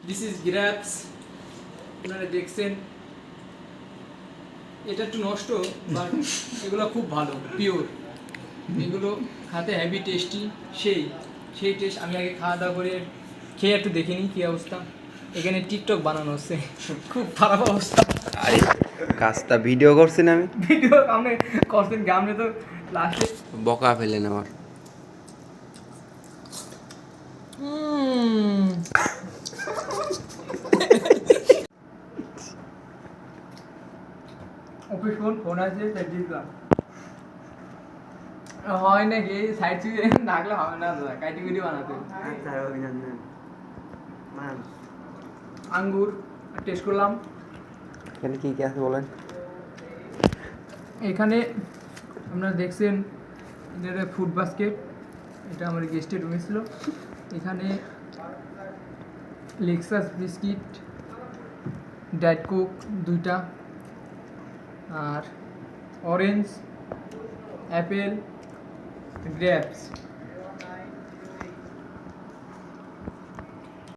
This is গ্র্যাপস, আপনারা দেখছেন এটা একটু নষ্ট, বাট এগুলো খুব ভালো, পিওর। এগুলো খাতে হেভি টেস্টি, সেই টেস্ট। আমি আগে খাওয়া দাওয়া করে খেয়ে একটু দেখিনি কী অবস্থা। এখানে টিকটক বানানো হচ্ছে, খুব খারাপ অবস্থা। আরে কাজটা ভিডিও করছেন আমি ভিডিও আপনি করছেন কি? আপনি তো লাস্টে বকা ফেলেন আমার। অফিস ফোন আছে, তাই দিলাম। হয় নাকি সাইড থেকে ডাকলে হবে না দাদা, ক্যাটেগরি বানাতে হবে। আঙ্গুর টেস্ট করলাম। এখানে কি কি আছে বলেন? এখানে আপনারা দেখছেন এটা ফুড বাস্কেট, এটা আমার গেস্টের রুমে ছিল। এখানে লেক্সাস বিস্কিট, ডায়েট কোক 2টা, আর অরেঞ্জ, অ্যাপেল, গ্রেপস।